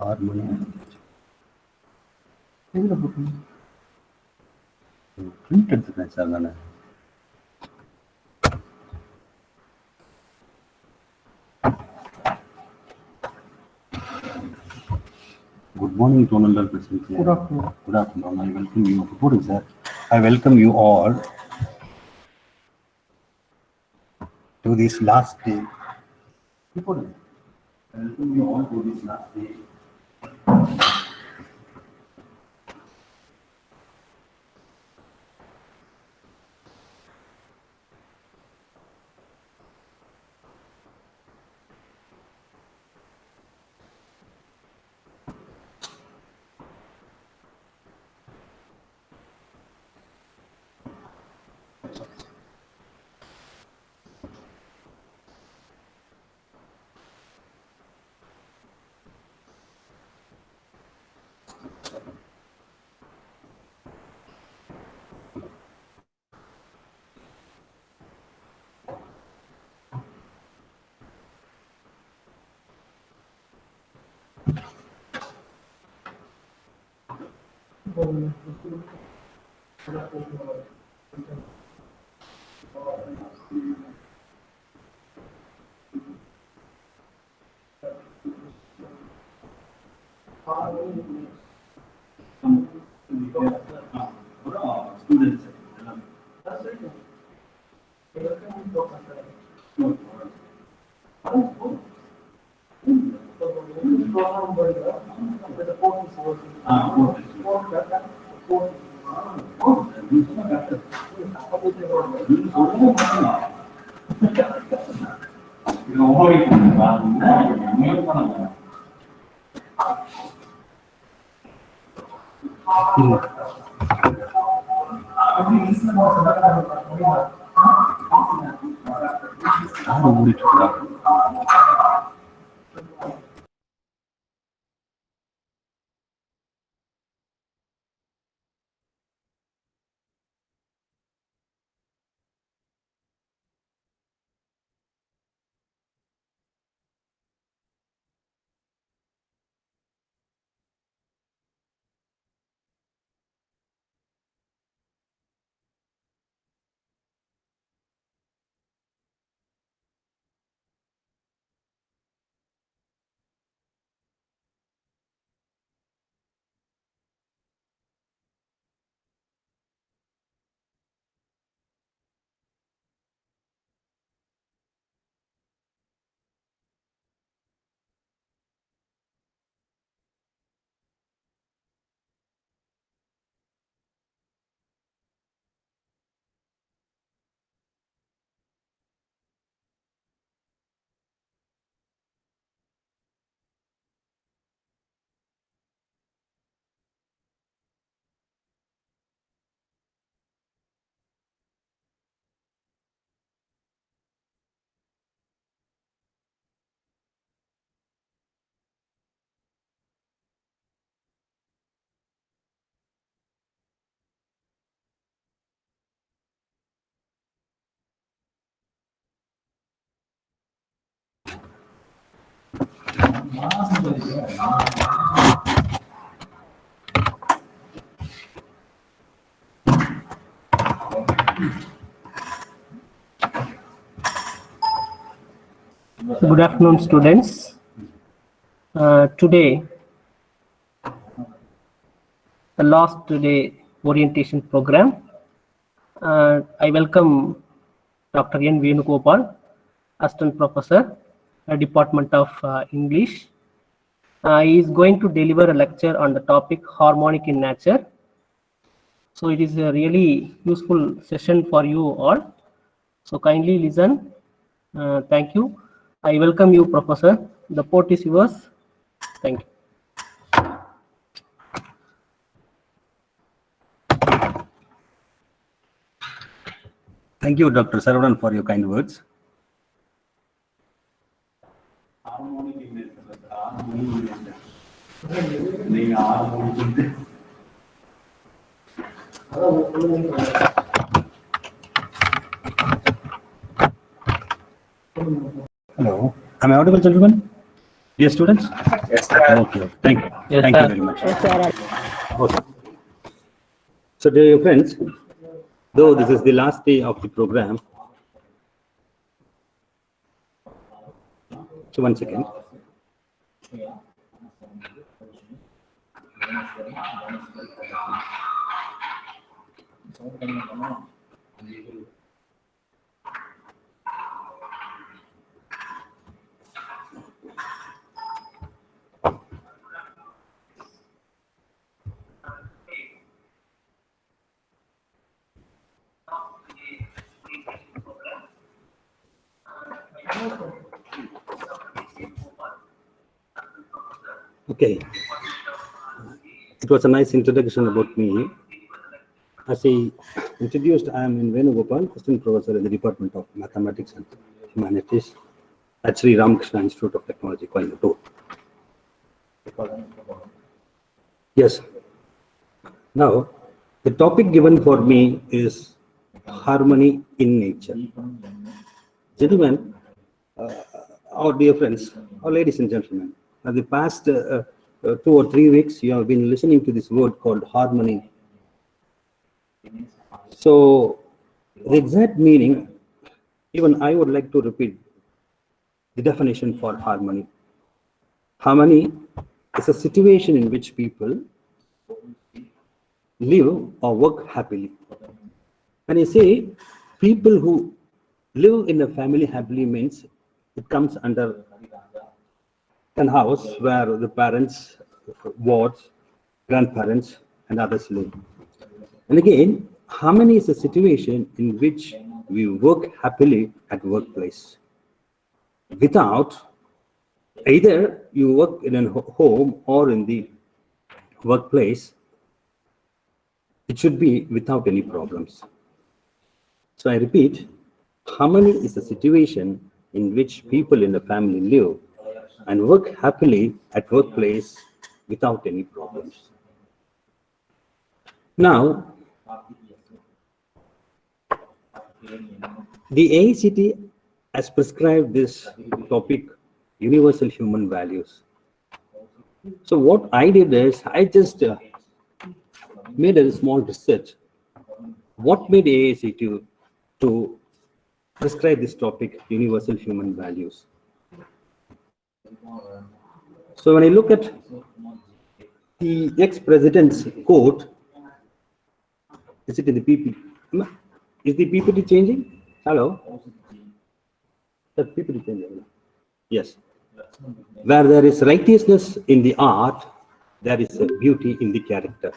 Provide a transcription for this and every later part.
Harmony. Print எடுத்துக்கிறேன் sir நான். Good morning to all present here. Good afternoon. Good afternoon. I welcome you. Good morning, sir. I welcome you all to this last day. I welcome you all to this last day. Students. Good afternoon, students. Today, the last day orientation program. I welcome Dr. N. Venugopal, Assistant Professor, Department of English. He is going to deliver a lecture on the topic harmonic in nature. So it is a really useful session for you all. So kindly listen. Thank you. I welcome you, Professor. The port is yours. Thank you. Thank you, Dr. Saravanan, for your kind words. Hello, am I audible, gentlemen? Dear students? Yes, sir. Okay, thank you. Yes, Thank sir. you very much. Yes, sir. Okay. So, dear friends, though this is the last day of the program, so one second. Okay. It was a nice introduction about me. As I introduced, I am in Venugopal, assistant professor in the Department of Mathematics and Humanities at Sri Ramakrishna Institute of Technology, Coimbatore. Yes. Now, the topic given for me is harmony in nature. Gentlemen, our dear friends, our ladies and gentlemen, for the past 2 or 3 weeks, you have been listening to this word called harmony. So, the exact meaning, even I would like to repeat the definition for harmony. Harmony is a situation in which people live or work happily. When I say people who live in a family happily means it comes under an house where the parents, wards, grandparents, and others live. And again, harmony is a situation in which we work happily at workplace. Without either you work in a home or in the workplace, it should be without any problems. So I repeat, harmony is a situation in which people in a family live and work happily at workplace without any problems. Now, the AICT has prescribed this topic, universal human values. So what I did is, I just made a small research. What made AICT to prescribe this topic, universal human values? So when I look at the ex-president's quote, is it in the PPT? Is the PPT changing? Hello? The PPT changing? Yes. Where there is righteousness in the art, there is a beauty in the character.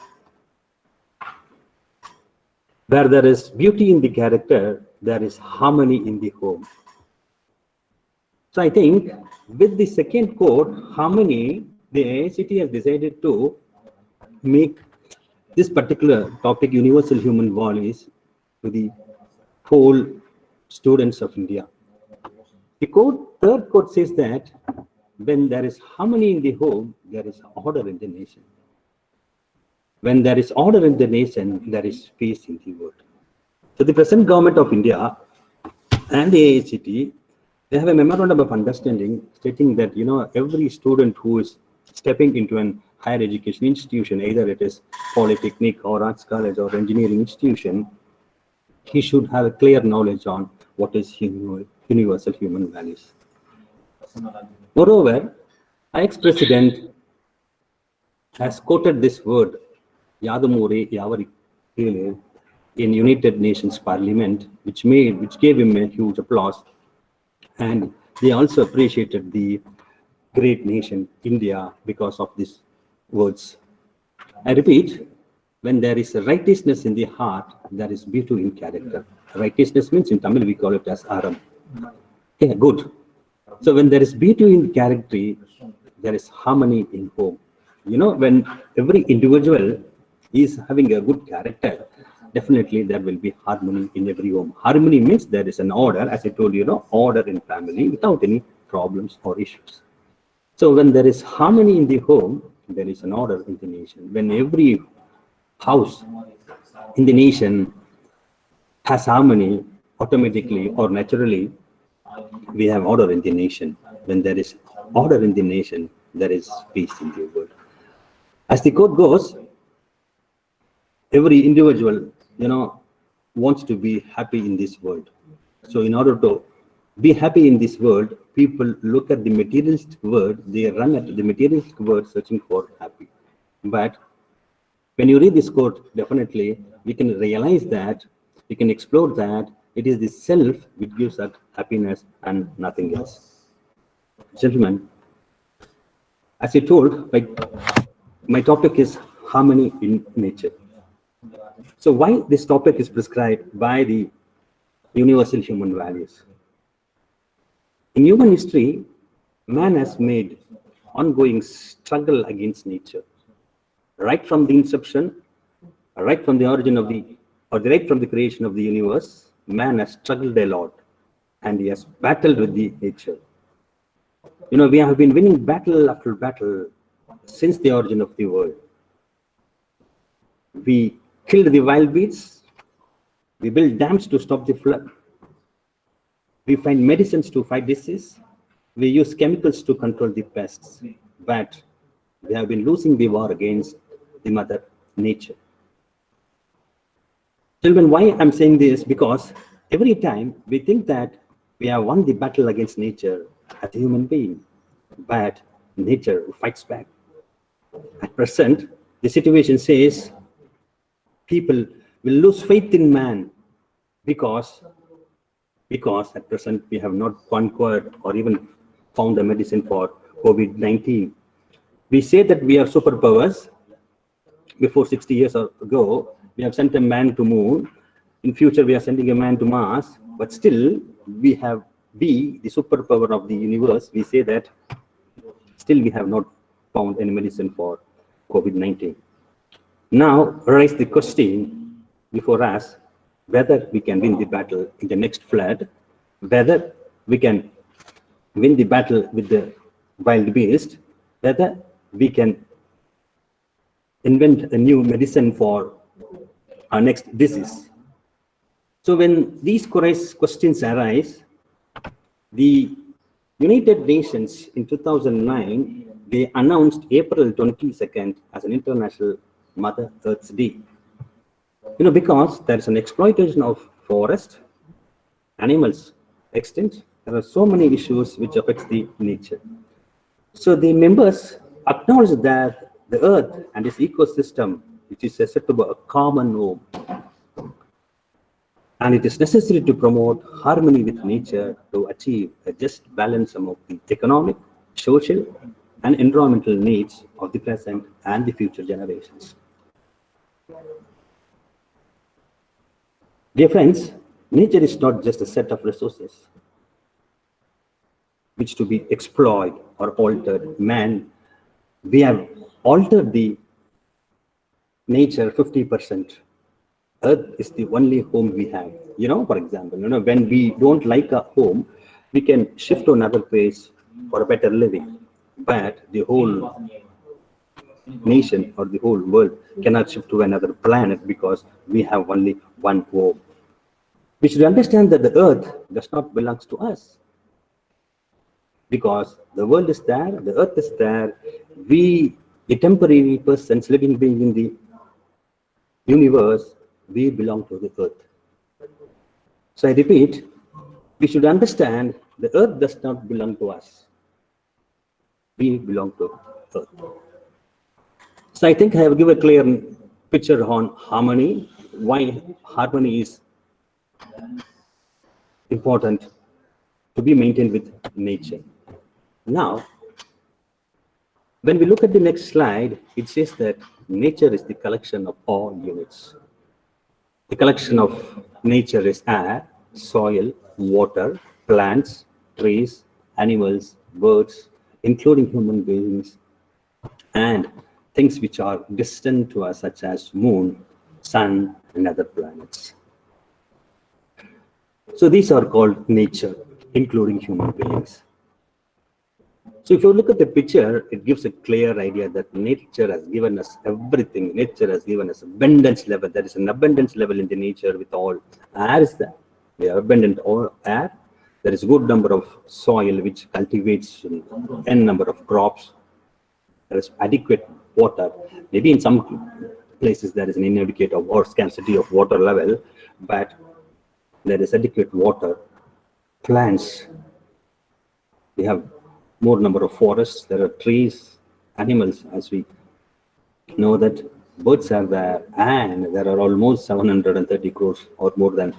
Where there is beauty in the character, there is harmony in the home. So I think with the second quote, harmony, the AICT has decided to make this particular topic, universal human values, to the whole students of India. The third quote says that when there is harmony in the home, there is order in the nation. When there is order in the nation, there is peace in the world. So the present government of India and the AICT, they have a memorandum of understanding stating that, every student who is stepping into an higher education institution, either it is polytechnic or arts college or engineering institution, he should have a clear knowledge on what is universal human values. Moreover, our ex-president has quoted this word, Yadamure Yavari, in United Nations Parliament, which gave him a huge applause. And they also appreciated the great nation, India, because of these words. I repeat, when there is a righteousness in the heart, there is beauty in character. Righteousness means in Tamil we call it as aram. Okay, good. So when there is beauty in character, there is harmony in home. When every individual is having a good character, definitely there will be harmony in every home. Harmony means there is an order, as I told you, order in family without any problems or issues. So when there is harmony in the home, there is an order in the nation. When every house in the nation has harmony, automatically or naturally, we have order in the nation. When there is order in the nation, there is peace in the world. As the quote goes, every individual, wants to be happy in this world. So in order to be happy in this world, people look at the materialistic world, they run at the materialistic world searching for happy. But when you read this quote, definitely we can realize that, we can explore that it is the self which gives us happiness and nothing else. Gentlemen, as I told, my topic is harmony in nature. So why this topic is prescribed by the universal human values? In human history, man has made ongoing struggle against nature. Right from the inception, right from the origin of right from the creation of the universe, man has struggled a lot and he has battled with the nature. We have been winning battle after battle since the origin of the world. We killed the wild beasts, we built dams to stop the flood, we find medicines to fight disease, we use chemicals to control the pests, but we have been losing the war against the mother nature. Children, why I'm saying this? Because every time we think that we have won the battle against nature as a human being, but nature fights back. At present, the situation says people will lose faith in man because at present we have not conquered or even found a medicine for COVID-19. We say that we have superpowers. Before 60 years ago, we have sent a man to moon. In future, we are sending a man to Mars. But still, the superpower of the universe, we say that still we have not found any medicine for COVID-19. Now, raise the question before us, whether we can win the battle in the next flood, whether we can win the battle with the wild beast, whether we can invent a new medicine for our next disease. So when these questions arise, the United Nations in 2009, they announced April 22nd as an International Mother Earth's Day. Because there is an exploitation of forest, animals extinct, there are so many issues which affects the nature. So the members acknowledge that the earth and its ecosystem, which is said to be a common home, and it is necessary to promote harmony with nature to achieve a just balance among the economic, social, and environmental needs of the present and the future generations. Dear friends, nature is not just a set of resources which to be exploited or altered. We have altered the nature 50%. Earth is the only home we have. For example, when we don't like a home, we can shift to another place for a better living. But the whole nation or the whole world cannot shift to another planet because we have only one home. We should understand that the earth does not belong to us. Because the world is there, the earth is there, we, the temporary persons, living beings in the universe, we belong to the earth. So I repeat, we should understand the earth does not belong to us. We belong to earth. So I think I have given a clear picture on harmony, why harmony is important to be maintained with nature. Now, when we look at the next slide, it says that nature is the collection of all units. The collection of nature is air, soil, water, plants, trees, animals, birds, including human beings, and things which are distant to us, such as moon, sun, and other planets. So these are called nature, including human beings. So if you look at the picture, it gives a clear idea that nature has given us everything. Nature has given us abundance level. There is an abundance level in the nature with all. Air is there. We have abundant all air. There is a good number of soil which cultivates n number of crops. There is adequate water. Maybe in some places there is an inadequate or scarcity of water level, but there is adequate water, plants. We have more number of forests. There are trees, animals, as we know that birds are there, and there are almost 730 crores or more than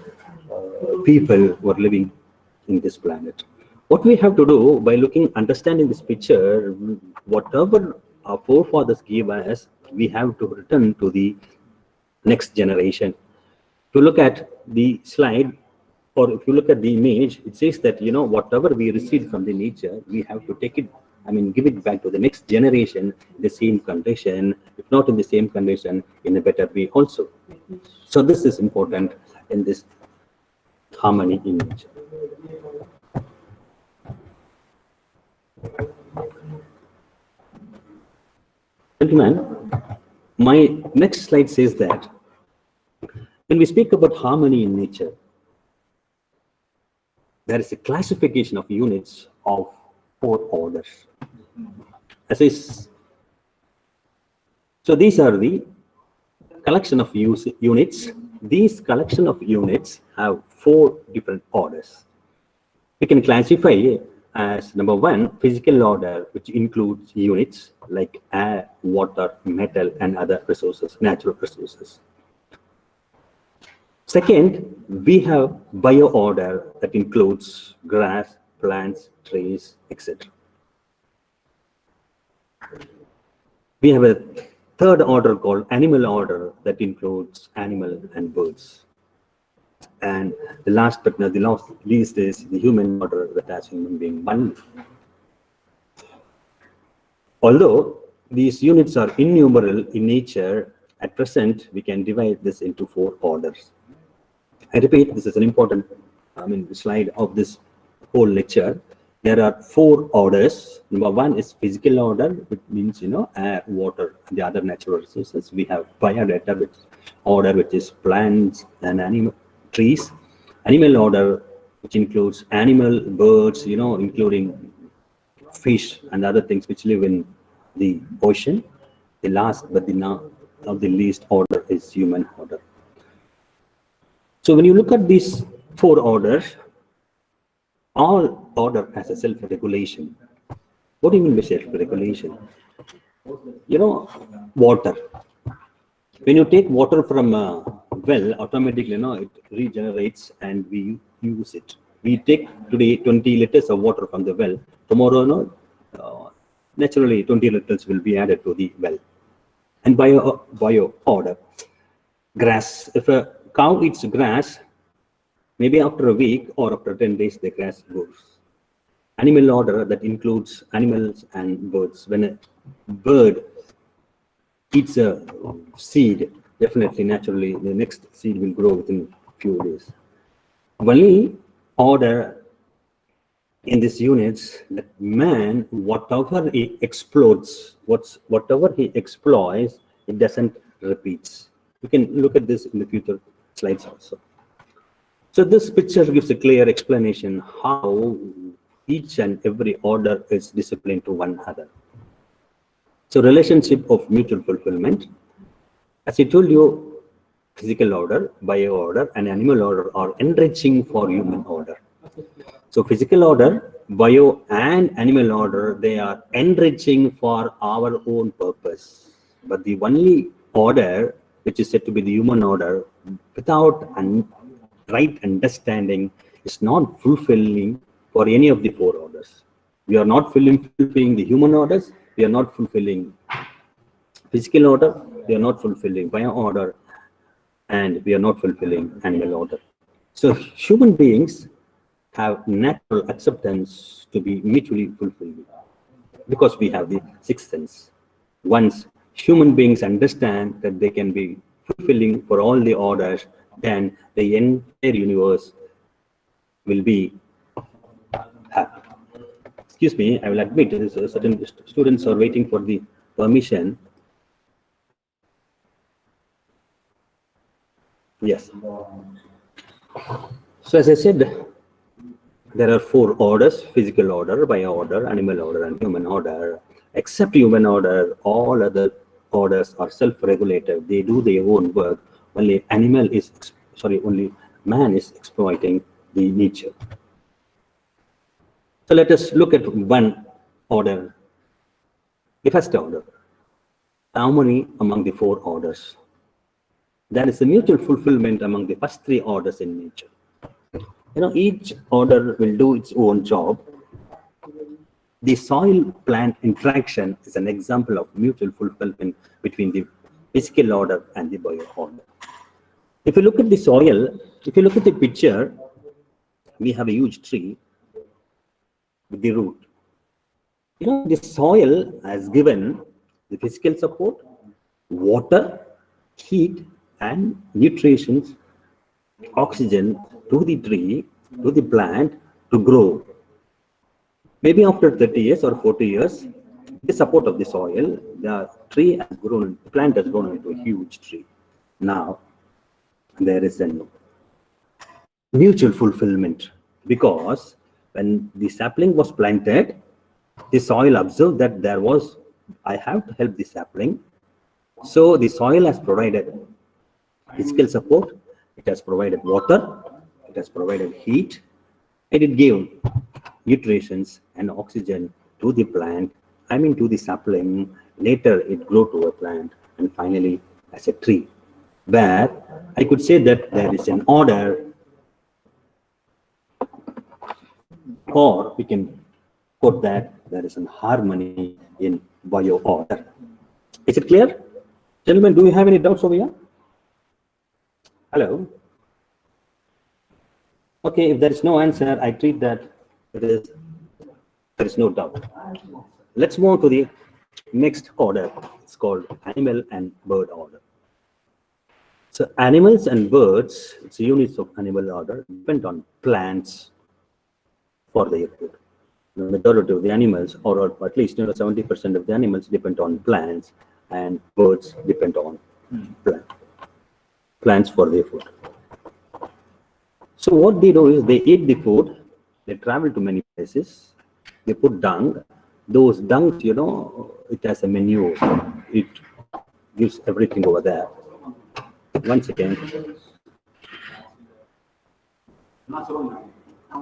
people who are living in this planet. What we have to do by understanding this picture, whatever our forefathers gave us, we have to return to the next generation. To look at the slide, or if you look at the image, it says that, whatever we receive from the nature, we have to take it, give it back to the next generation in the same condition, if not in the same condition, in a better way also. So this is important in this harmony in nature. Gentlemen, my next slide says that when we speak about harmony in nature, there is a classification of units of 4 orders. So these are the collection of units. These collection of units have 4 different orders. We can classify as number 1, physical order, which includes units like air, water, metal, and other resources, natural resources. Second, we have bio order that includes grass, plants, trees, etc. We have a third order called animal order that includes animal and birds. And the last but not the least is the human order that has human being one. Although these units are innumerable in nature, at present we can divide this into 4 orders. I repeat, this is an important slide of this whole lecture. There are 4 orders. Number 1 is physical order, which means air, water, and the other natural resources. We have biodata, which is plants and trees. Animal order, which includes animal, birds, including fish and other things which live in the ocean. The last but not the least order is human order. So when you look at these 4 orders, all order has a self-regulation. What do you mean by self-regulation? Water. When you take water from a well, automatically, it regenerates and we use it. We take today 20 liters of water from the well. Tomorrow, naturally 20 liters will be added to the well. And bio order, grass. If a cow eats grass, maybe after a week or after 10 days, the grass grows. Animal order that includes animals and birds. When a bird eats a seed, definitely, naturally, the next seed will grow within a few days. Only order in these units that man, whatever he explodes, whatever he exploits, it doesn't repeat. We can look at this in the future slides also. So this picture gives a clear explanation how each and every order is disciplined to one another. So relationship of mutual fulfillment. As I told you, physical order, bio order, and animal order are enriching for human order. So physical order, bio and animal order, they are enriching for our own purpose. But the only order which is said to be the human order, without right understanding, is not fulfilling for any of the 4 orders. We are not fulfilling the human orders, we are not fulfilling physical order, we are not fulfilling bio order, and we are not fulfilling animal order. So human beings have natural acceptance to be mutually fulfilling because we have the 6th sense. Once human beings understand that they can be fulfilling for all the orders, then the entire universe will be happy. Excuse me, I will admit certain students are waiting for the permission. Yes. So as I said, there are 4 orders: physical order, bio order, animal order, and human order. Except human order, all other orders are self-regulated. They do their own work. Only man is exploiting the nature. So let us look at one order, the first order. Harmony among the 4 orders. There is a mutual fulfillment among the first 3 orders in nature. Each order will do its own job. The soil-plant interaction is an example of mutual fulfillment between the physical order and the bio order. If you look at the soil, if you look at the picture, we have a huge tree with the root. The soil has given the physical support, water, heat, and nutrition, oxygen to the tree, to the plant to grow. Maybe after 30 years or 40 years, with the support of the soil, the plant has grown into a huge tree. Now, there is a mutual fulfillment, because when the sapling was planted, the soil observed that I have to help the sapling. So the soil has provided physical support, it has provided water, it has provided heat, and it gave nutrients and oxygen to the plant, to the sapling. Later it grew to a plant, and finally as a tree, where I could say that there is an order, or we can put that there is an harmony in bio order. Is it clear? Gentlemen, do you have any doubts over here? Hello? Okay, if there is no answer, I treat that there is no doubt. Let's move on to the next order. It's called animal and bird order. So animals and birds, it's units of animal order, depend on plants for their food. The majority of the animals, or at least 70% of the animals, depend on plants, and birds depend on plants for their food. So what they do is they eat the food, they travel to many places, they put dung. Those dungs, it has a manure. It gives everything over there. Once again.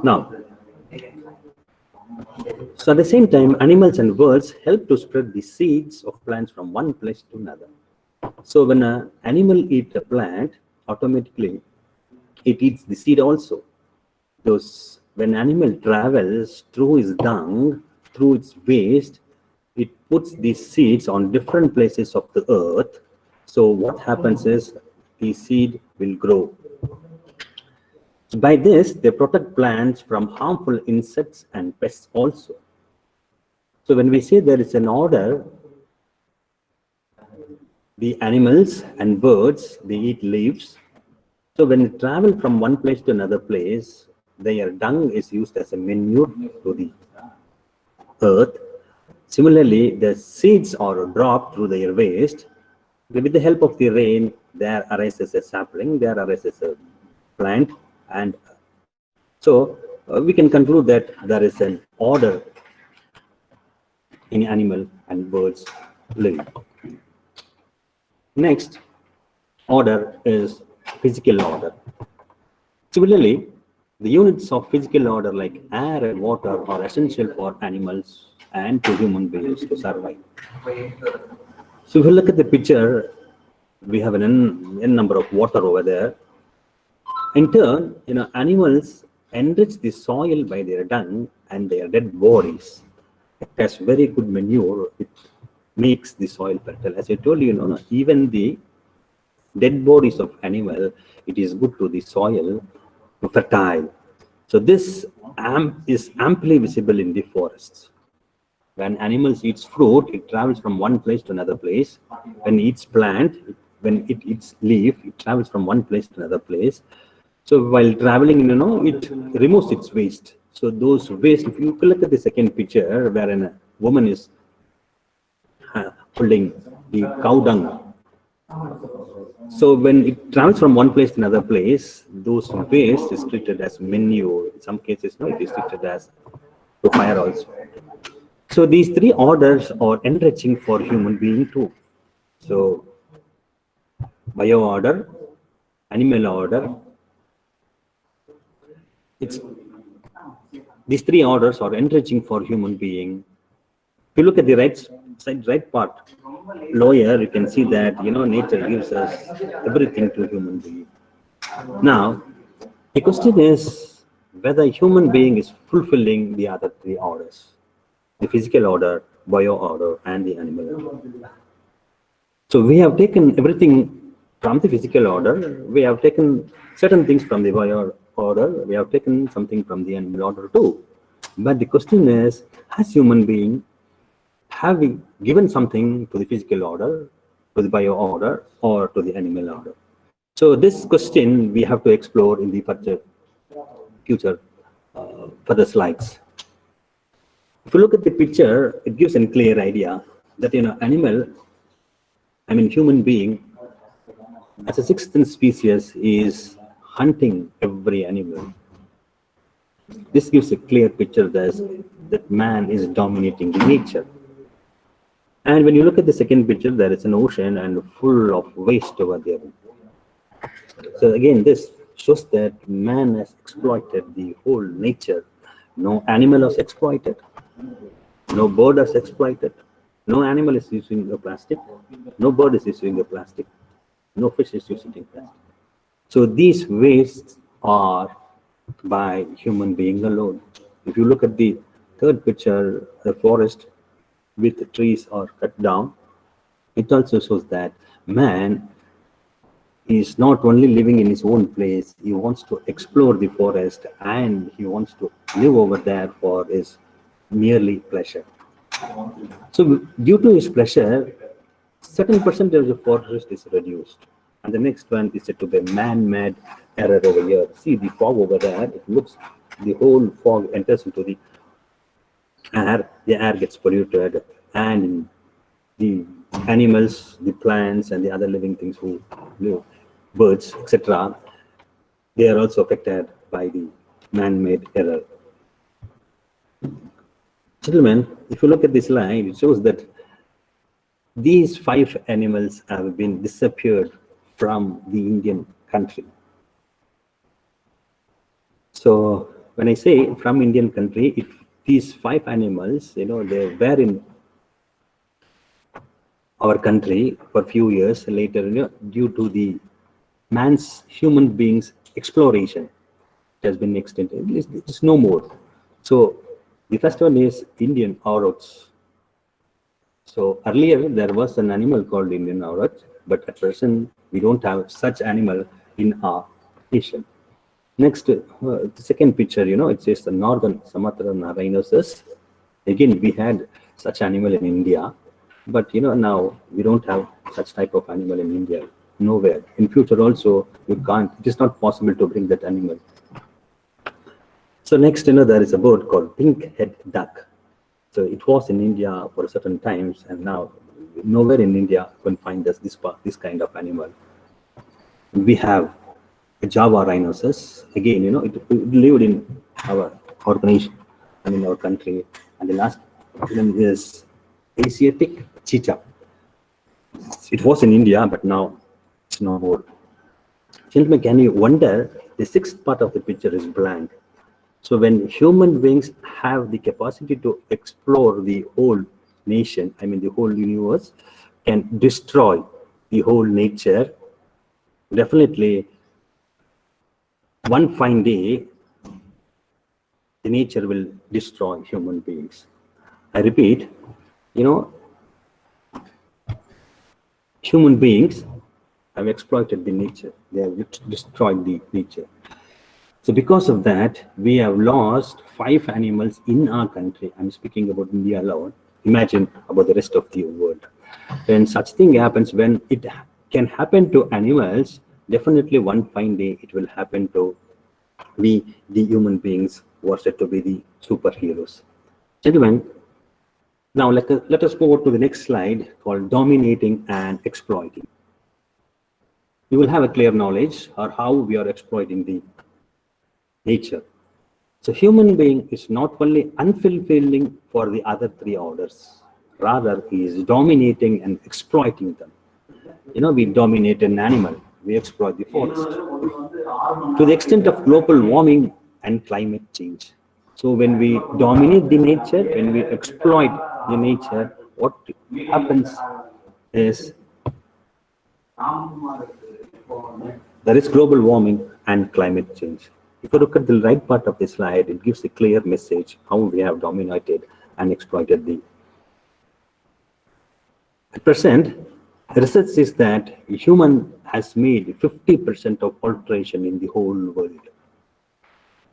Now, so at the same time, animals and birds help to spread the seeds of plants from one place to another. So when an animal eats a plant, automatically it eats the seed also. When animal travels through its dung, through its waste, it puts these seeds on different places of the earth. So what happens is the seed will grow. So by this, they protect plants from harmful insects and pests also. So when we say there is an order, the animals and birds, they eat leaves. So when they travel from one place to another place, their dung is used as a manure to the earth. Similarly, the seeds are dropped through their waste. With the help of the rain, there arises a sapling, there arises a plant, and so we can conclude that there is an order in animal and birds living. Next order is physical order. Similarly, the units of physical order like air and water are essential for animals and to human beings to survive. So if you look at the picture, we have an n number of water over there. In turn, animals enrich the soil by their dung and their dead bodies. It has very good manure. It makes the soil fertile. As I told you, even the dead bodies of animal, it is good to the soil to fertile. So this is amply visible in the forests. When animals eats fruit, it travels from one place to another place. When it eats plant, when it eats leaf, it travels from one place to another place. So while traveling, it removes its waste. So those waste, if you look at the second picture, wherein a woman is holding the cow dung So when it travels from one place to another place, those waste is treated as manure. In some cases, no, it is treated as to fire also. So these three orders are enriching for human being too. So bio order, animal order, it's these three orders are enriching for human being. If you look at the right side, right part, lower, you can see that nature gives us everything to human being. Now, the question is whether human being is fulfilling the other three orders: the physical order, bio order, and the animal order. So we have taken everything from the physical order. We have taken certain things from the bio order. We have taken something from the animal order too. But the question is, as human being, have we given something to the physical order, to the bio order, or to the animal order? So this question we have to explore in the future further slides. If you look at the picture, it gives a clear idea that human being as a sixth species is hunting every animal. This gives a clear picture that man is dominating the nature. And when you look at the second picture, there is an ocean and full of waste over there. So again, this shows that man has exploited the whole nature. No animal is exploited. No bird is exploited. No animal is using the plastic. No bird is using the plastic. No fish is using plastic. So these wastes are by human being alone. If you look at the third picture, the forest with the trees are cut down, it also shows that man is not only living in his own place, he wants to explore the forest and he wants to live over there for his merely pleasure. So due to his pleasure, certain percentage of forest is reduced. And the next one is said to be man-made error over here. See the fog over there, it looks, the whole fog enters into the air gets polluted, and the animals, the plants, and the other living things who live, birds, etc., they are also affected by the man-made error. Gentlemen, if you look at this line, it shows that these 5 animals have been disappeared from the Indian country. So when I say from Indian country, these 5 animals, they were in our country for a few years later, due to the human beings exploration, it has been extended. It's no more. So the first one is Indian aurochs. So earlier there was an animal called Indian auroch, but at present we don't have such animal in our nation. Next, the second picture, it says the northern Sumatra rhinoceros. Again, we had such animal in India, but now we don't have such type of animal in India. Nowhere. In future also, you can't. It is not possible to bring that animal. So next, there is a bird called pink-head duck. So it was in India for certain times, and now nowhere in India you can find this kind of animal. We have a Java rhinoceros. Again, it lived in our nation and in our country. And the last one is Asiatic cheetah. It was in India, but now it's no more. Gentlemen, can you wonder, the sixth part of the picture is blank. So when human beings have the capacity to explore the whole nation, the whole universe, can destroy the whole nature, definitely one fine day, the nature will destroy human beings. I repeat, human beings have exploited the nature. They have destroyed the nature. So because of that, we have lost 5 animals in our country. I'm speaking about India alone. Imagine about the rest of the world. When such thing happens, when it can happen to animals, definitely one fine day it will happen to the human beings who are said to be the superheroes. Gentlemen, now let us move on to the next slide called dominating and exploiting. we will have a clear knowledge or how we are exploiting the nature. So human being is not only unfulfilling for the other three orders, rather he is dominating and exploiting them. We dominate an animal, we exploit the forest. To the extent of global warming and climate change. So when we dominate the nature, when we exploit the nature, what happens is there is global warming and climate change. If you look at the right part of the slide, it gives a clear message how we have dominated and exploited the. At present, the research says that human has made 50% of alteration in the whole world.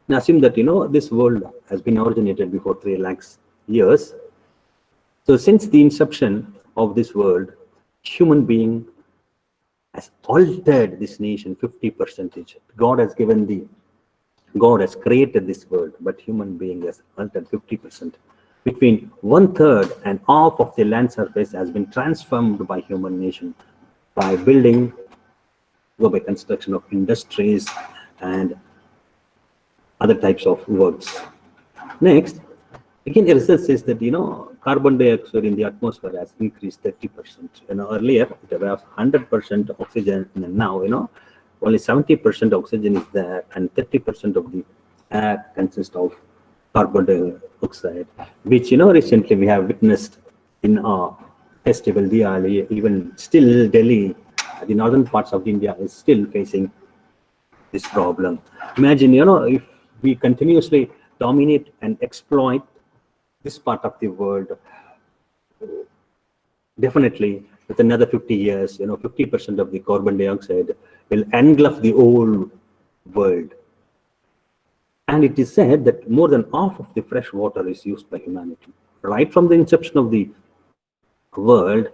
Now assume that this world has been originated before 3 lakhs years. So since the inception of this world, human being has altered this nation 50%. God has created this world, but human being has altered 50%. Between 1/3 and half of the land surface has been transformed by human nation by building, by construction of industries and other types of works. Next, again, the research says that carbon dioxide in the atmosphere has increased 30%. Earlier it was 100% oxygen, and now only 70% oxygen is there, and 30% of the air consists of carbon dioxide, which recently we have witnessed in our festival Diwali. Even still, Delhi, the northern parts of India, is still facing this problem. Imagine, if we continuously dominate and exploit this part of the world, definitely with another 50 years, 50% of the carbon dioxide will engulf the whole world. And it is said that more than half of the fresh water is used by humanity. Right from the inception of the world,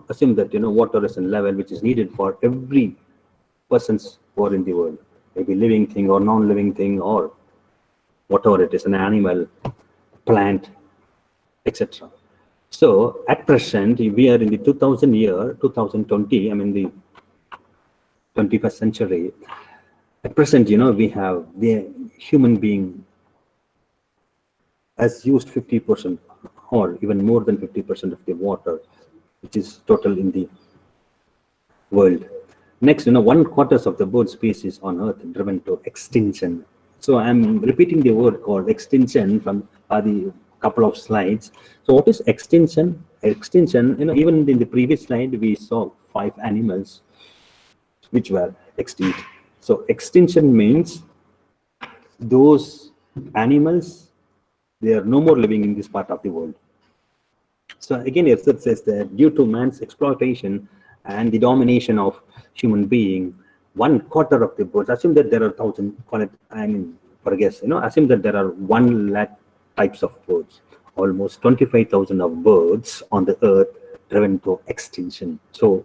assume that, water is a level which is needed for every person's who are in the world, maybe living thing or non-living thing or whatever it is, an animal, plant, etc. So at present, we are in the 2020, the 21st century. At present, we have the human being has used 50% or even more than 50% of the water, which is total in the world. Next, 1/4 of the bird species on Earth driven to extinction. So I'm repeating the word called extinction from the couple of slides. So what is extinction? Extinction, even in the previous slide, we saw 5 animals which were extinct. So extinction means those animals, they are no more living in this part of the world. So again, research says that due to man's exploitation and the domination of human being, 1/4 of the birds, assume that there are 1,000, for a guess, assume that there are 1 lakh types of birds, almost 25,000 of birds on the earth driven to extinction. So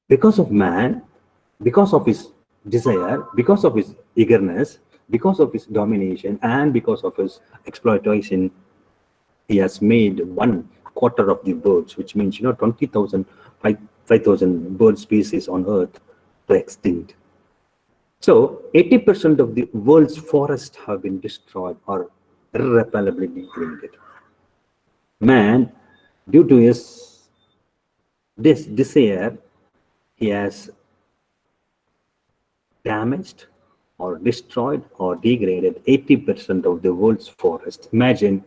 because of man, because of his desire, because of his eagerness, because of his domination, and because of his exploitation, he has made 1/4 of the birds, which means 20,000, 5,000 bird species on earth to extinct. So 80% of the world's forests have been destroyed or irreparably degraded. Man, due to his desire, he has damaged or destroyed or degraded 80% of the world's forest. Imagine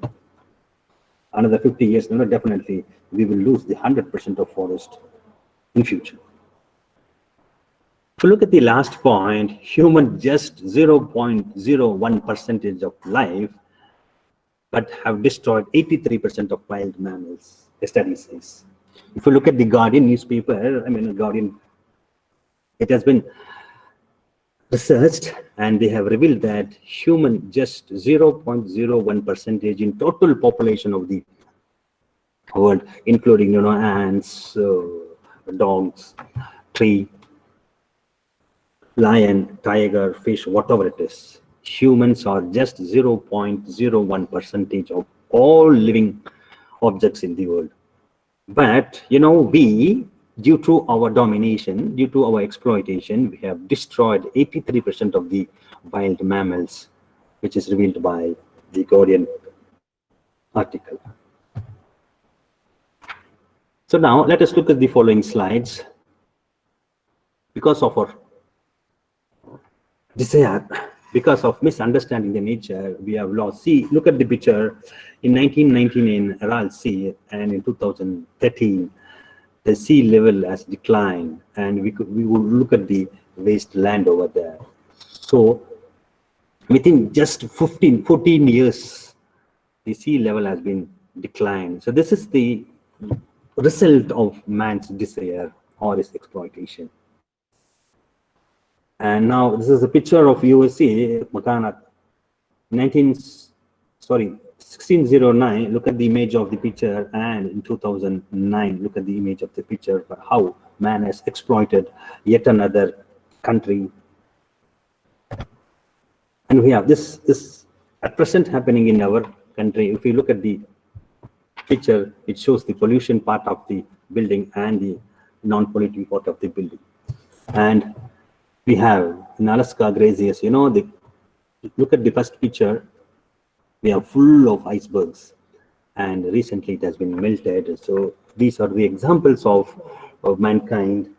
another 50 years, definitely we will lose the 100% of forest in future. If you look at the last point, human just 0.01% of life, but have destroyed 83% of wild mammals, the study says. If you look at the Guardian newspaper, Guardian, it has been researched and they have revealed that human just 0.01% in total population of the world, including ants, dogs, tree, lion, tiger, fish, whatever it is. Humans are just 0.01% of all living objects in the world. But we due to our domination, due to our exploitation, we have destroyed 83% of the wild mammals, which is revealed by the Guardian article. So now let us look at the following slides. Because of our desire, because of misunderstanding the nature, we have lost. See, look at the picture in 1919 in Aral Sea, and in 2013, the sea level has declined, and we will look at the wasteland over there. So within just 14 years, the sea level has been declined. So this is the result of man's desire or his exploitation. And now this is a picture of USA, Makana, 1609. Look at the image of the picture, and in 2009, look at the image of the picture for how man has exploited yet another country. And we have this at present happening in our country. If you look at the picture, it shows the pollution part of the building and the non-polluting part of the building. And we have in Alaska glaciers, look at the first picture, we are full of icebergs, and recently it has been melted. So these are the examples of mankind,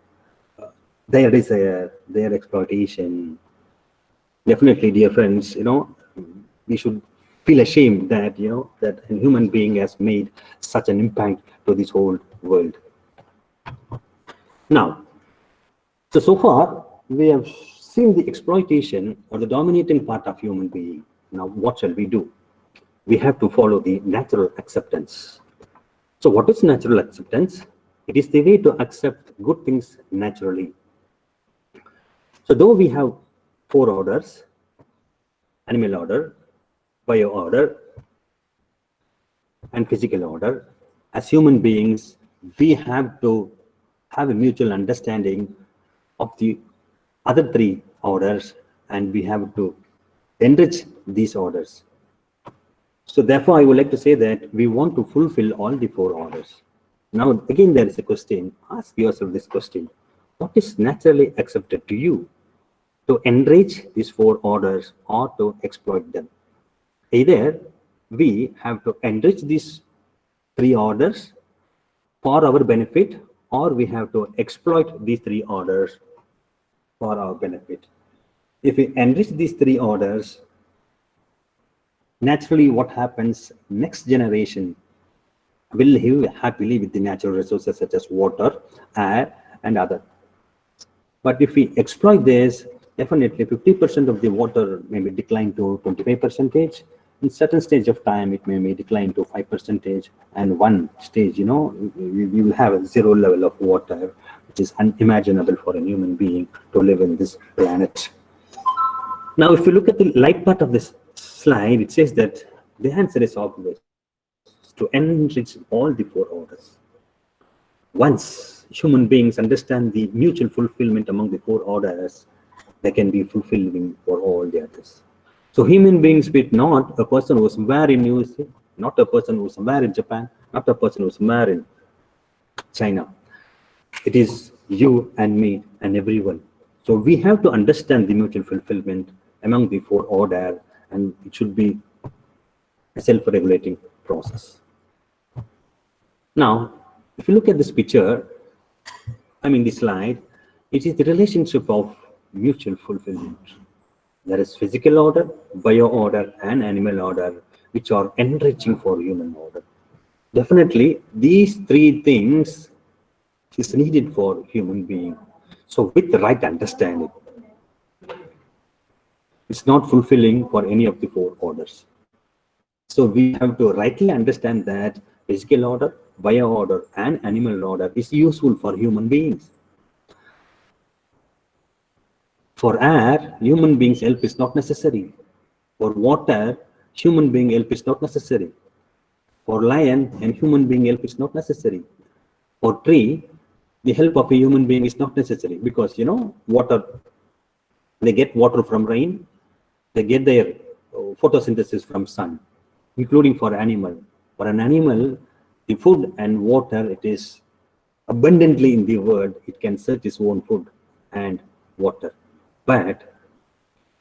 their desire, their exploitation. Definitely, dear friends, we should feel ashamed that, that a human being has made such an impact to this whole world. Now, so far, we have seen the exploitation or the dominating part of human being. Now, what shall we do? We have to follow the natural acceptance. So what is natural acceptance? It is the way to accept good things naturally. So though we have 4 orders, animal order, bio order, and physical order, as human beings, we have to have a mutual understanding of the other 3 orders, and we have to enrich these orders. So therefore, I would like to say that we want to fulfill all the 4 orders. Now, again, there is a question. Ask yourself this question. What is naturally accepted to you? To enrich these 4 orders or to exploit them? Either we have to enrich these 3 orders for our benefit, or we have to exploit these 3 orders for our benefit. If we enrich these 3 orders, naturally what happens, next generation will live happily with the natural resources such as water, air, and other. But if we exploit this, definitely 50% of the water may be declined to 25%. In certain stage of time, it may decline to 5%, and one stage, we will have a 0 level of water, which is unimaginable for a human being to live in this planet. Now, if you look at the light part of this slide, it says that the answer is obvious: to enrich all the 4 orders. Once human beings understand the mutual fulfillment among the 4 orders, they can be fulfilling for all the others. So human beings, with not a person who is somewhere in USA, not a person who is somewhere in Japan, not a person who is somewhere in China. It is you and me and everyone. So we have to understand the mutual fulfillment among the 4 order, and it should be a self-regulating process. Now, if you look at this picture, this slide, it is the relationship of mutual fulfillment. There is physical order, bio order, and animal order, which are enriching for human order. Definitely, these 3 things is needed for human being. So with the right understanding, it's not fulfilling for any of the 4 orders. So we have to rightly understand that physical order, bio order, and animal order is useful for human beings. For air, human beings' help is not necessary. For water, human being help is not necessary. For lion and human being help is not necessary. For tree, the help of a human being is not necessary, because water, they get water from rain, they get their photosynthesis from sun, including for animal. For an animal, the food and water, it is abundantly in the world, it can search its own food and water. But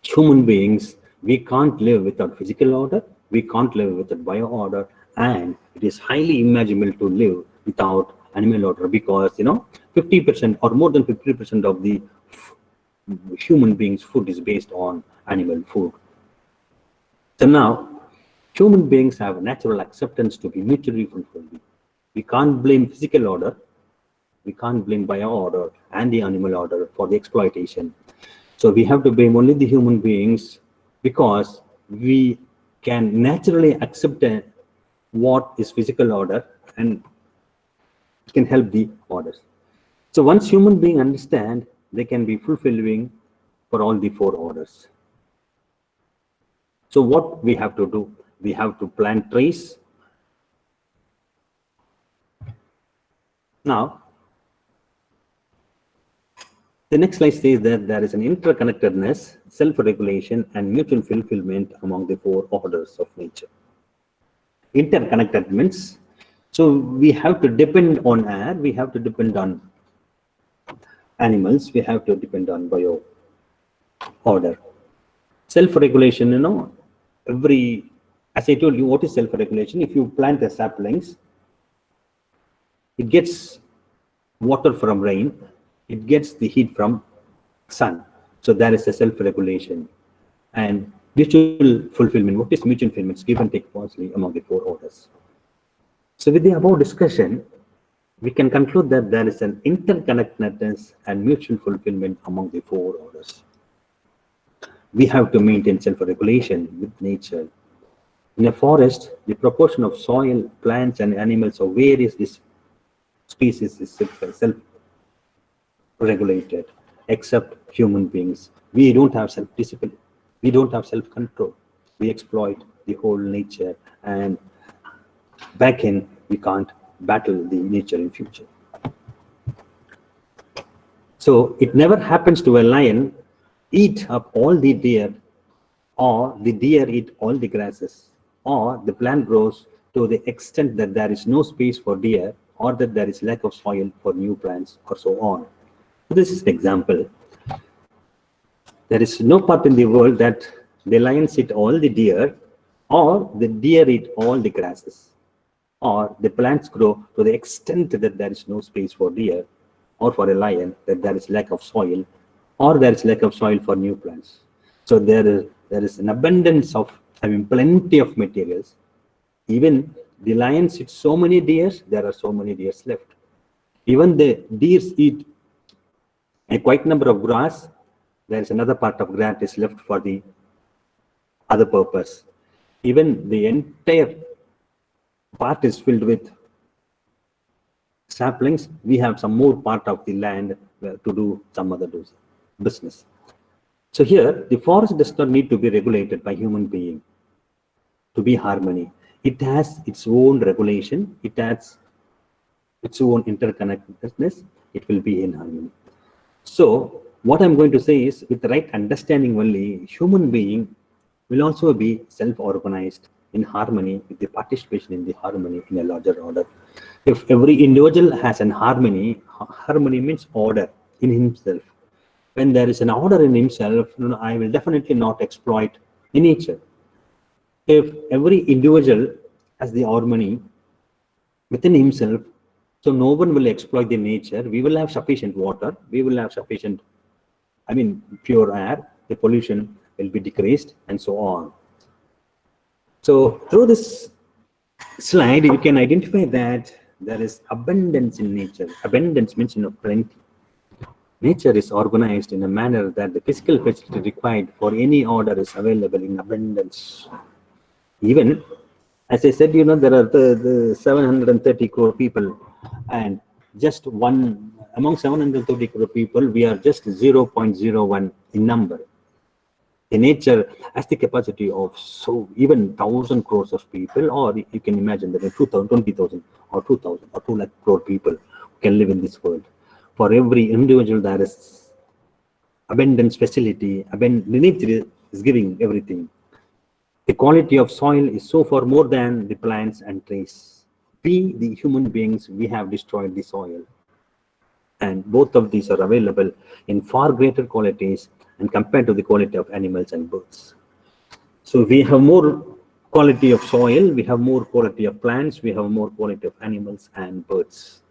human beings, we can't live without physical order, we can't live without bio order, and it is highly imaginable to live without animal order, because 50% or more than 50% of the human beings' food is based on animal food. So now, human beings have natural acceptance to be mutually fulfilling. We can't blame physical order, we can't blame bio order and the animal order for the exploitation. So we have to blame only the human beings, because we can naturally accept what is physical order and can help the orders. So once human beings understand, they can be fulfilling for all the four orders. So what we have to do? We have to plant trees. Now, the next slide says that there is an interconnectedness, self-regulation, and mutual fulfillment among the four orders of nature. Interconnected means, so we have to depend on air, we have to depend on animals, we have to depend on bio order. Self-regulation, as I told you, what is self-regulation? If you plant a saplings, it gets water from rain, it gets the heat from sun. So there is a self-regulation. And mutual fulfillment. What is mutual fulfillment? It's give and take possibly among the four orders. So with the above discussion, we can conclude that there is an interconnectedness and mutual fulfillment among the four orders. We have to maintain self-regulation with nature. In a forest, the proportion of soil, plants, and animals of various species is self-regulated, except human beings. We don't have self-discipline. We don't have self-control. We exploit the whole nature, and back in, we can't battle the nature in future. So it never happens to a lion eat up all the deer, or the deer eat all the grasses, or the plant grows to the extent that there is no space for deer, or that there is lack of soil for new plants, or so on. So this is an example. There is no part in the world that the lions eat all the deer, or the deer eat all the grasses, or the plants grow to the extent that there is no space for deer, or for a lion, that there is lack of soil, or there is lack of soil for new plants. So there is an abundance of having plenty of materials. Even the lions eat so many deer, there are so many deer left. Even the deer eat a quite number of grass, there is another part of grass is left for the other purpose. Even the entire part is filled with saplings, we have some more part of the land to do some other business. So here, the forest does not need to be regulated by human being to be harmony. It has its own regulation, it has its own interconnectedness, it will be in harmony. So what I'm going to say is, with the right understanding only, human being will also be self-organized in harmony with the participation in the harmony in a larger order. If every individual has an harmony, harmony means order in himself. When there is an order in himself, I will definitely not exploit the nature. If every individual has the harmony within himself, so no one will exploit the nature. We will have sufficient water. We will have sufficient, pure air. The pollution will be decreased, and so on. So through this slide, you can identify that there is abundance in nature. Abundance means plenty. Nature is organized in a manner that the physical facility required for any order is available in abundance. Even, as I said, there are the 730 crore people, and just one among 730 crore people, we are just 0.01 in number. The nature has the capacity of even 1,000 crores of people, or you can imagine that 20,000 or 2,000 or 2 lakh crore people can live in this world. For every individual, there is abundance facility. The nature is giving everything. The quality of soil is so far more than the plants and trees. We, the human beings, we have destroyed the soil. And both of these are available in far greater qualities and compared to the quality of animals and birds. So we have more quality of soil, we have more quality of plants, we have more quality of animals and birds.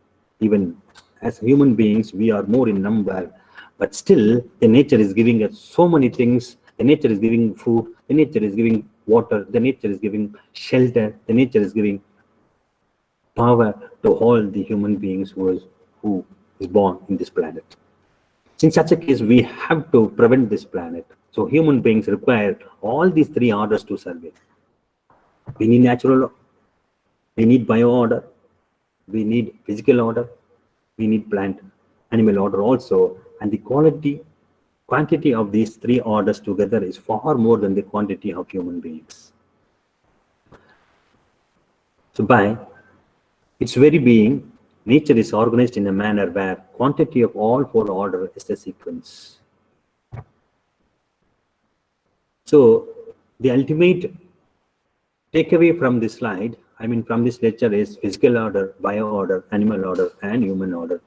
Even as human beings, we are more in number, but still the nature is giving us so many things. The nature is giving food, the nature is giving water, the nature is giving shelter, the nature is giving power to all the human beings who is born in this planet. In such a case, we have to prevent this planet. So human beings require all these three orders to survive. We need natural, we need bio order, we need physical order, we need plant, animal order also. And the quantity of these three orders together is far more than the quantity of human beings. So by its very being, nature is organized in a manner where quantity of all four orders is the sequence. So the ultimate takeaway from this slide, from this lecture, is physical order, bio order, animal order, and human order.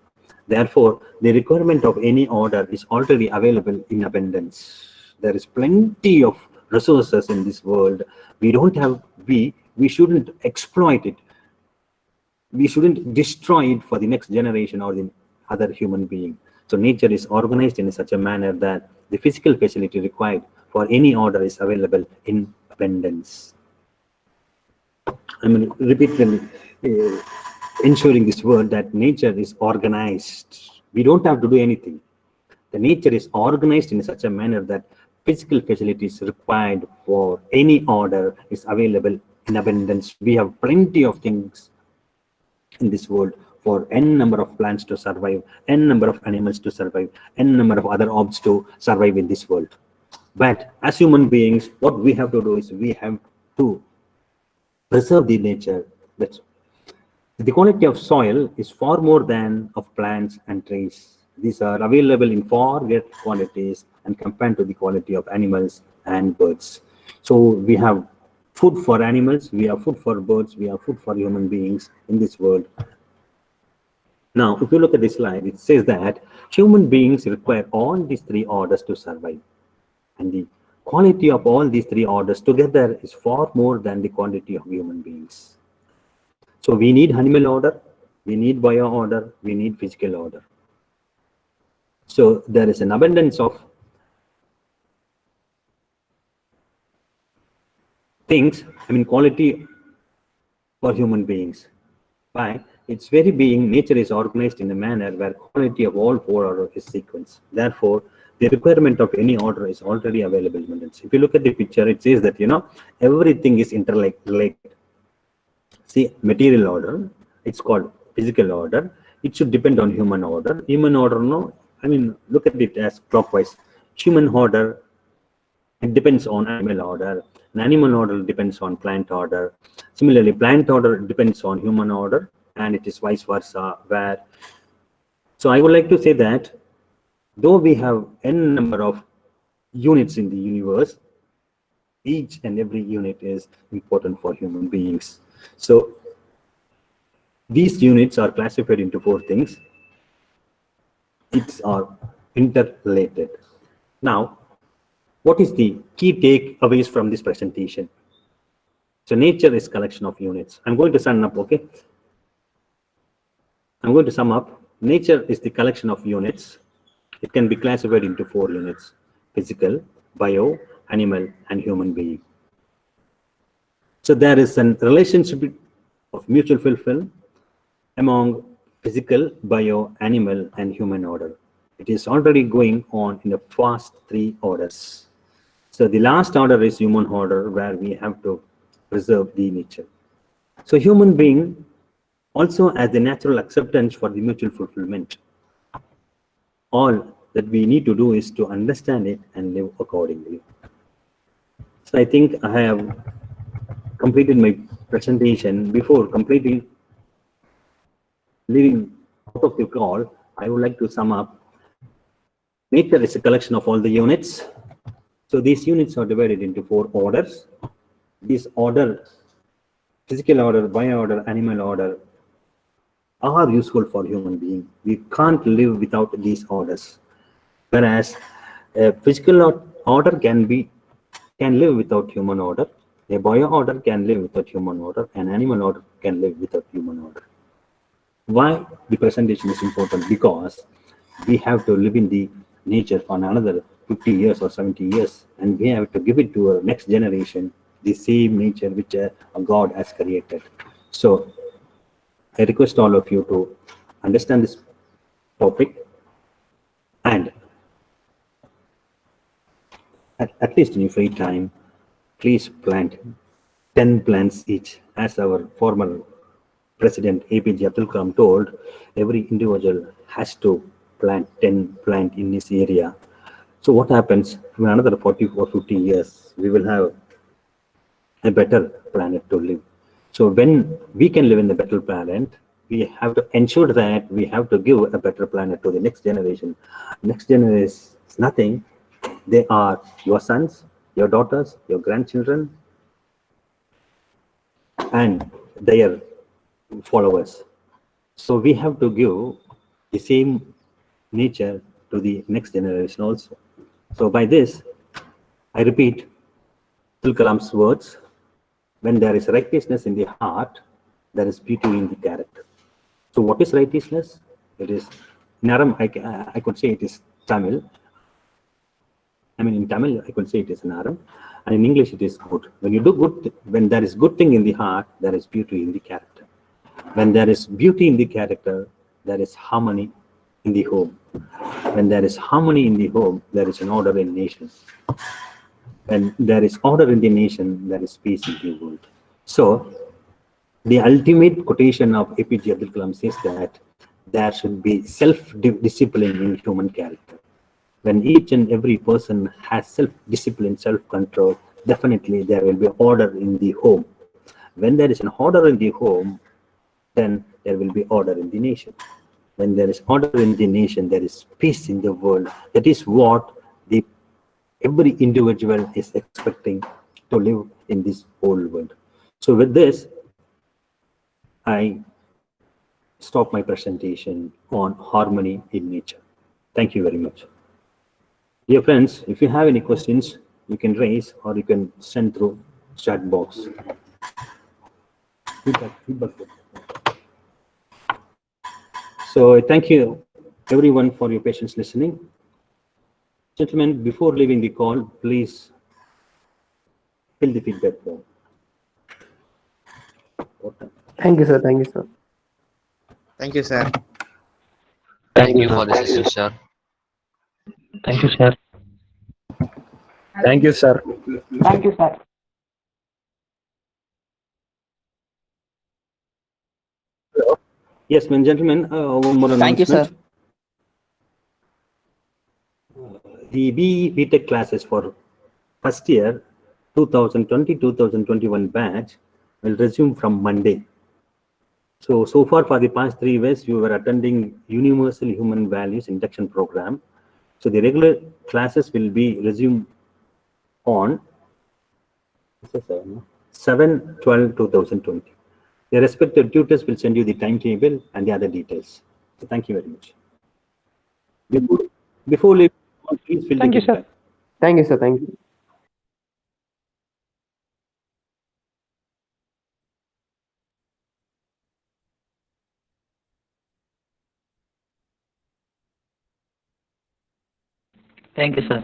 Therefore, the requirement of any order is already available in abundance. There is plenty of resources in this world. We shouldn't exploit it. We shouldn't destroy it for the next generation or the other human being. So nature is organized in such a manner that the physical facility required for any order is available in abundance. I'm repeatedly ensuring this word that nature is organized. We don't have to do anything. The nature is organized in such a manner that physical facilities required for any order is available in abundance. We have plenty of things in this world for n number of plants to survive, n number of animals to survive, n number of other objects to survive in this world. But as human beings, what we have to do is we have to preserve the nature. That's the quality of soil is far more than of plants and trees. These are available in far greater quantities and compared to the quality of animals and birds. So we have food for animals, we have food for birds, we have food for human beings in this world. Now, if you look at this slide, it says that human beings require all these three orders to survive. And the quality of all these three orders together is far more than the quantity of human beings. So we need animal order, we need bio order, we need physical order. So there is an abundance of things, quality for human beings. By its very being, nature is organized in a manner where quality of all four orders is sequenced. Therefore, the requirement of any order is already available in abundance. If you look at the picture, it says that, everything is interrelated. See, material order, it's called physical order. It should depend on human order. Human order, no, look at it as clockwise. Human order, it depends on animal order. An animal order depends on plant order. Similarly, plant order depends on human order, and it is vice versa. So I would like to say that though we have n number of units in the universe, each and every unit is important for human beings. So these units are classified into four things. It's are interrelated. Now, what is the key takeaways from this presentation? So nature is collection of units. I'm going to sum up, okay? I'm going to sum up. Nature is the collection of units. It can be classified into four units: physical, bio, animal, and human being. So there is a relationship of mutual fulfillment among physical, bio, animal, and human order. It is already going on in the first three orders. So the last order is human order, where we have to preserve the nature. So human being also has the natural acceptance for the mutual fulfillment. All that we need to do is to understand it and live accordingly. So I think I have completed my presentation. Before leaving out of the call, I would like to sum up. Nature is a collection of all the units. So these units are divided into four orders. This order, physical order, bio order, animal order, are useful for human being. We can't live without these orders. Whereas a physical order can live without human order. A bio order can live without human order. An animal order can live without human order. Why the presentation is important? Because we have to live in the nature for another 50 years or 70 years, and we have to give it to our next generation the same nature which God has created. So I request all of you to understand this topic, and at least in your free time, please plant 10 plants each. As our former President APJ Abdul Kalam told, every individual has to plant 10 plant in this area. So what happens in another 40 or 50 years, we will have a better planet to live. So when we can live in the better planet, we have to ensure that we have to give a better planet to the next generation. Next generation is nothing. They are your sons, your daughters, your grandchildren, and their followers. So we have to give the same nature to the next generation also. So by this, I repeat Abdul Kalam's words: when there is righteousness in the heart, there is beauty in the character. So what is righteousness? It is, in Aram, I could say it is Tamil. I mean, in Tamil, I could say it is in Aram. And in English, it is good. When you do good, when there is good thing in the heart, there is beauty in the character. When there is beauty in the character, there is harmony in the home. When there is harmony in the home, there is an order in nations. When there is order in the nation, there is peace in the world. So, the ultimate quotation of APJ Abdul Kalam says that there should be self-discipline in human character. When each and every person has self-discipline, self-control, definitely there will be order in the home. When there is an order in the home, then there will be order in the nation. When there is order in the nation, there is peace in the world. That is what every individual is expecting to live in this whole world. So with this, I stop my presentation on harmony in nature. Thank you very much. Dear friends, if you have any questions, you can raise or you can send through chat box. Feedback. So thank you everyone for your patience listening. Gentlemen, before leaving the call, please fill the feedback form. Thank you, sir. Thank you, sir. Thank you, sir. Thank you for the session, sir. Thank you, sir. Thank you, sir. Thank you, sir. Yes, men, gentlemen, one more Thank you, announcement. sir. The BE BTech classes for first year 2020-2021 batch will resume from Monday. So far for the past 3 years, you were attending Universal Human Values Induction Program. So the regular classes will be resumed on 7/12/2020. The respective tutors will send you the timetable and the other details. So thank you very much. Before leaving, please fill Thank the you, sir. feedback. Thank you, sir. Thank you. Thank you, sir.